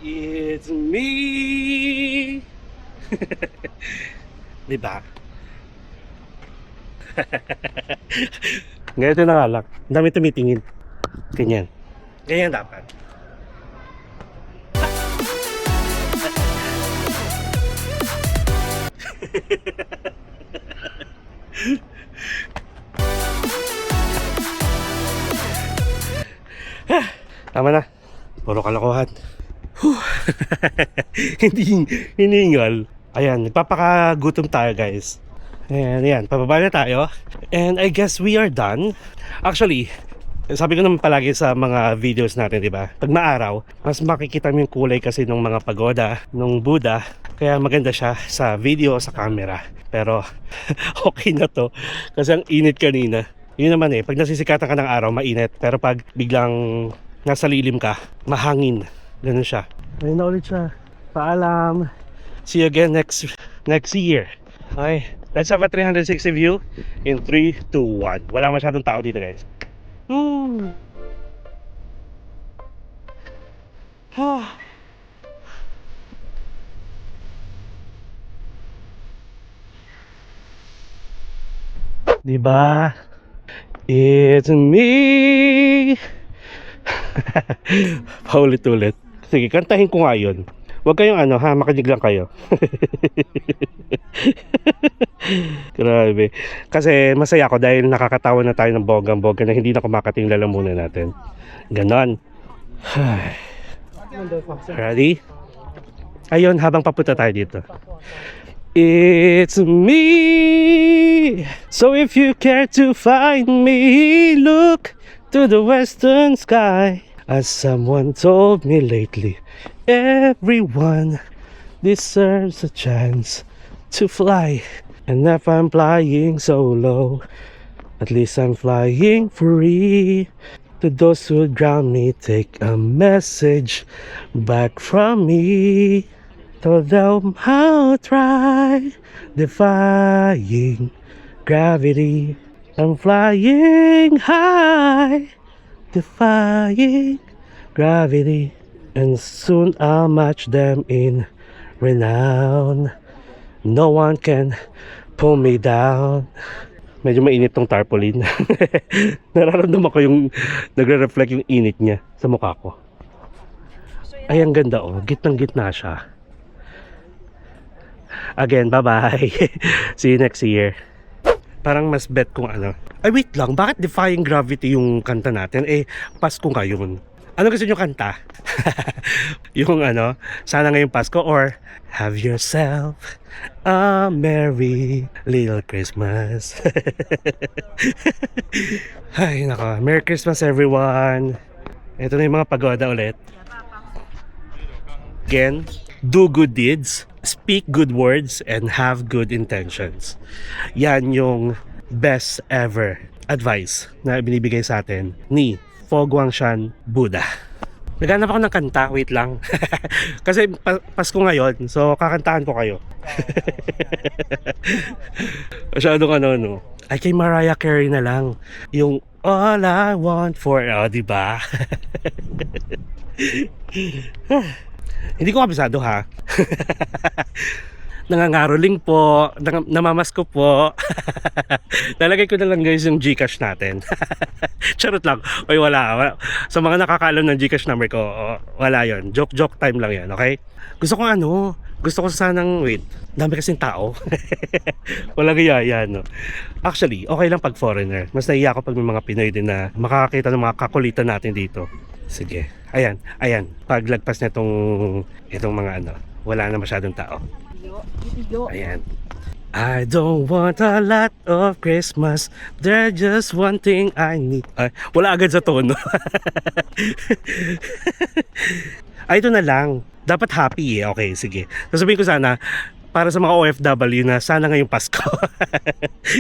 It's me. Diba? Ganito na nga lang. Ang dami tumitingin. Ganyan. Ganyan dapat. Tama na. Puro kalokohan. Hindi hiningal. Ayan, nagpapakagutom tayo, guys. Ayan, ayan. Pababa na tayo. And I guess we are done. Actually, sabi ko naman palagi sa mga videos natin, di ba? Pag maaraw, mas makikita mo yung kulay kasi ng mga pagoda, ng Buddha. Kaya maganda siya sa video, sa camera. Pero okay na to. Kasi ang init kanina. Yun naman pag nasisikatan ka ng araw, mainit. Pero pag biglang nasa lilim ka, mahangin. Ganun siya. Ayun na ulit siya. Paalam. See you again next year. Okay, let's have a 360 view in 3, 2, 1. Wala masyadong tao dito, guys. Diba? It's me. Paulit-ulit. Sige, kantahin ko nga yun. Huwag kayong makinig lang kayo. Grabe. Kasi masaya ako dahil nakakatawa na tayo ng bonggang-bongga na hindi na kumakating lalamunan natin. Ganon. Ready? Ayun, habang papunta tayo dito. It's me. So if you care to find me, look to the western sky. As someone told me lately, everyone deserves a chance to fly. And if I'm flying solo, at least I'm flying free. To those who ground me, take a message back from me. Told them I'll try defying gravity. I'm flying high, defying gravity. And soon I'll match them in renown. No one can pull me down. Medyo mainit tong tarpaulin. Nararamdaman ko yung nagre-reflect yung init niya sa mukha ko. Ay, ang ganda oh. Gitnang-gitna siya. Again, bye-bye. See you next year. Parang mas bet kung ano. Ay, wait lang. Bakit Defying Gravity yung kanta natin? Eh, Pasko ngayon. Ano gusto nyo kanta? Yung Sana Ngayong Pasko or Have Yourself a Merry Little Christmas. Ay, nako. Merry Christmas, everyone. Ito na yung mga pagoda ulit. Again, do good deeds, speak good words, and have good intentions. Yan yung best ever advice na binibigay sa atin ni Fo Guangshan Buddha. Naghanap ako ng kanta, wait lang. Kasi Pasko ngayon, so kakantahan ko kayo. Masyadong ay kay Mariah Carey na lang. Yung All I Want For, diba? Hindi ko kabisado ha. Nangangaroling po, namamasko po. Lalagay ko na lang guys yung GCash natin. Charot lang. Oy, wala. Sa mga nakakaalam ng GCash number ko, wala yon. Joke time lang yan, okay? Gusto ko sanang, wait, dami kasing tao. Walang iyaya, no? Actually, okay lang pag foreigner. Mas naiya ako pag may mga Pinoy din na makakakita ng mga kakulitan natin dito. Sige. Ayan. Paglagpas na itong mga wala na masyadong tao. Ayan. I don't want a lot of Christmas. There's just one thing I need. Ay, wala agad sa tono. Ay, ito na lang. Dapat happy eh. Okay, sige. Sasabihin ko sana, para sa mga OFW na sana ngayong Pasko.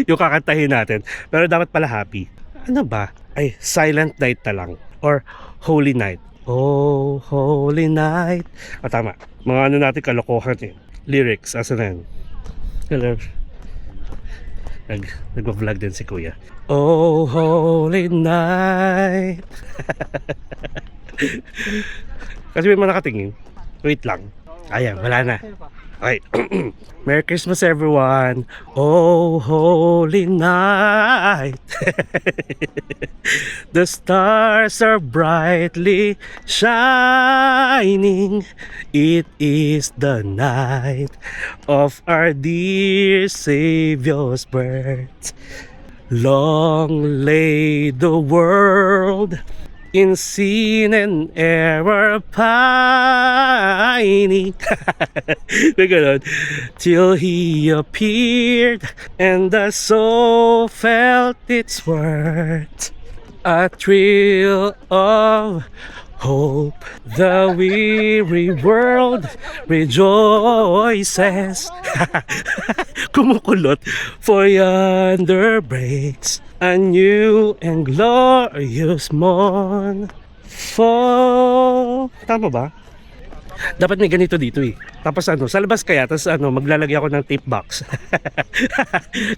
Yung kakantahin natin. Pero dapat pala happy. Ano ba? Ay, Silent Night na lang. Or Holy Night. Oh, Holy Night. Tama. Mga natin kalokohan eh. Lyrics, asa na yan? Nag-vlog din si Kuya. Oh, Holy Night. Kasi may mga nakatingin. Wait lang. Ayan, wala na. Okay. Merry Christmas, everyone. Oh, Holy Night. The stars are brightly shining. It is the night of our dear Savior's birth. Long lay the world in sin and error pining. Till he appeared and the soul felt its worth. A thrill of hope, the weary world rejoices. Kumukulot, for yonder breaks a new and glorious morn. Tama ba? Dapat may ganito dito eh. Tapos ano, sa labas kaya, tapos ano, maglalagay ako ng tape box.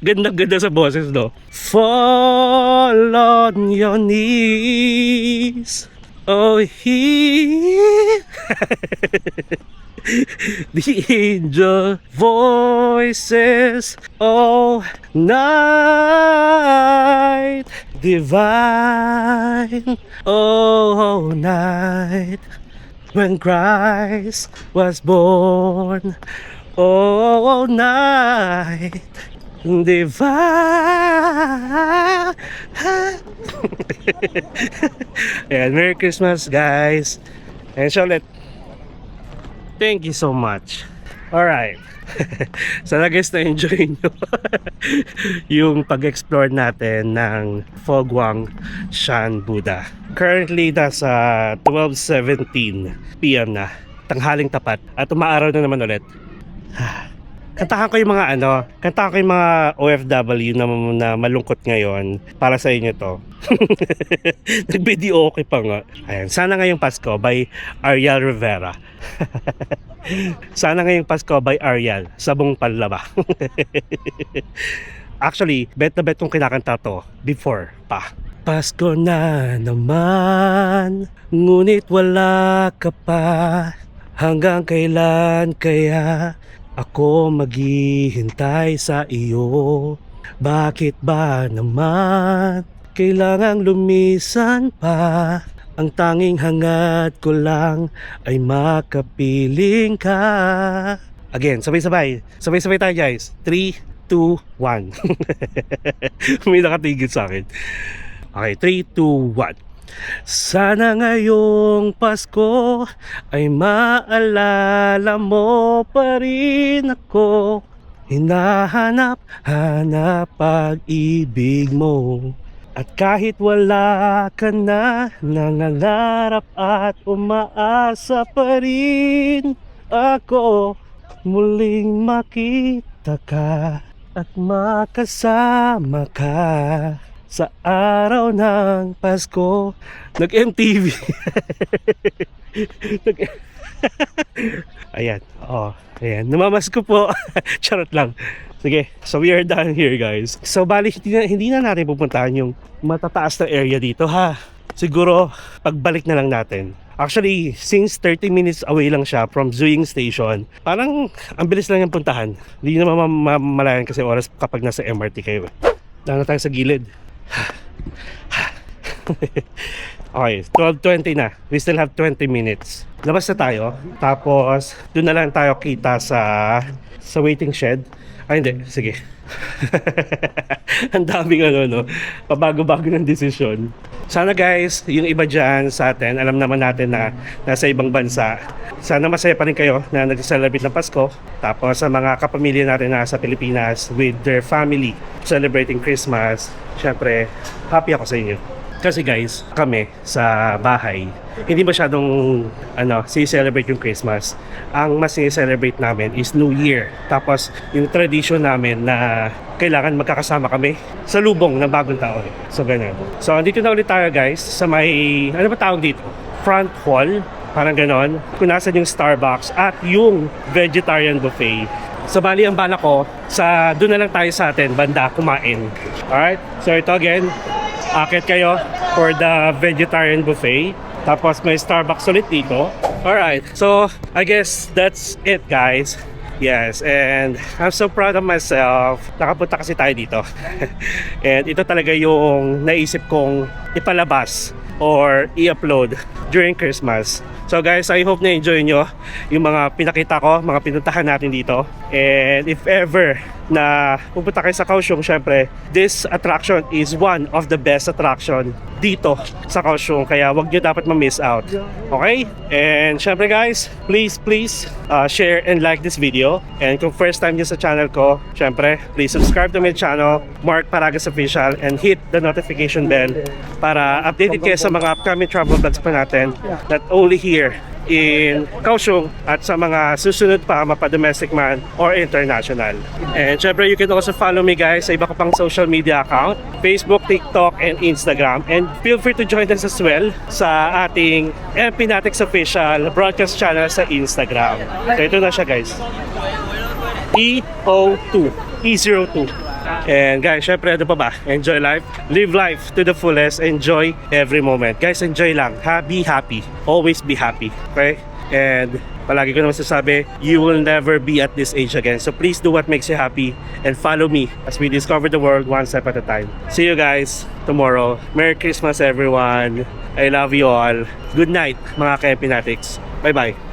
Ganda-ganda sa boses, no? Fall on your knees. Oh, hear the angel voices all night. Divine, oh night, when Christ was born, all night, divine. Ayan, Merry Christmas guys. And Charlotte, thank you so much. Alright. Sana guys na-enjoy nyo yung pag-explore natin ng Fogwang Shan Buddha. Currently nasa 12:17 PM na, tanghaling tapat, at umaaraw na naman ulit. Kantahan ko yung mga kantahan ko yung mga OFW na malungkot ngayon para sa inyo to. Nag-video okay pa nga. Ayan, Sana Ngayong Pasko by Ariel Rivera. Sana Ngayong Pasko by Ariel, Sabong Panlaba. Actually, bet na bet kong kinakanta to before pa. Pasko na naman, ngunit wala ka pa. Hanggang kailan kaya ako maghihintay sa iyo? Bakit ba naman kailangang lumisan pa? Ang tanging hangad ko lang ay makapiling ka. Again, sabay-sabay. Sabay-sabay tayo guys. 3, 2, 1. May nakatigil sa akin. Okay, 3, 2, 1. Sana ngayong Pasko ay maalala mo pa rin ako. Hinahanap-hanap pag-ibig mo. At kahit wala ka na, nangangarap at umaasa pa rin ako. Muling makita ka at makasama ka sa araw ng Pasko. Nag-MTV. Ayan, ayan. Namamasko po. Charot lang. Sige, so we are done here guys. So bali, hindi na natin pupuntahan yung matataas na area dito ha. Siguro, pagbalik na lang natin. Actually, since 30 minutes away lang siya from Zuying Station, parang ang bilis lang yung puntahan. Hindi na mamalayan kasi oras kapag nasa MRT kayo. Dahil na tayo sa gilid. Okay, 12:20 na. We still have 20 minutes. Labas na tayo. Tapos, doon na lang tayo kita sa waiting shed. Ay, hindi. Sige. Ang daming pabago-bago ng desisyon. Sana guys, yung iba dyan sa atin, alam naman natin na nasa ibang bansa. Sana masaya pa rin kayo na nag-celebrate ng Pasko. Tapos sa mga kapamilya natin na sa Pilipinas with their family celebrating Christmas, syempre, happy ako sa inyo. Kasi guys, kami sa bahay, hindi masyadong si-celebrate yung Christmas. Ang mas si-celebrate namin is New Year. Tapos yung tradition namin na kailangan magkakasama kami sa lubong ng bagong taon. So ganun. So andito na ulit tayo guys sa may, ano ba tawag dito? Front hall. Parang ganon. Kung nasan yung Starbucks at yung vegetarian buffet. So bali ang bala ko, doon na lang tayo sa atin, banda, kumain. Alright? So ito again, akit kayo for the vegetarian buffet. Tapos may Starbucks ulit dito. Alright, so I guess that's it guys. Yes, and I'm so proud of myself. Nakapunta kasi tayo dito. And ito talaga yung naisip kong ipalabas or i-upload during Christmas. So guys, I hope na-enjoy nyo yung mga pinakita ko, mga pinuntahan natin dito. And if ever na pupunta kayo sa Kaohsiung, syempre, this attraction is one of the best attraction dito sa Kaohsiung. Kaya wag nyo dapat ma-miss out. Okay? And syempre guys, please share and like this video. And kung first time nyo sa channel ko, syempre, please subscribe to my channel, Mark Paragas Official, and hit the notification bell para updated kayo sa mga upcoming travel vlogs pa natin, not only here in Kaohsiung at sa mga susunod pa, mapa-domestic man or international. And syempre, you can also follow me guys sa iba ko pang social media account, Facebook, TikTok, and Instagram. And feel free to join us as well sa ating MP Natics official broadcast channel sa Instagram. So ito na siya guys. E02. And guys, syempre ano pa ba? Enjoy life. Live life to the fullest. Enjoy every moment. Guys, enjoy lang. Be happy. Always be happy. Okay? And palagi ko naman sasabi, you will never be at this age again. So please do what makes you happy and follow me as we discover the world one step at a time. See you guys tomorrow. Merry Christmas everyone. I love you all. Good night mga ka-MP Natics. Bye-bye.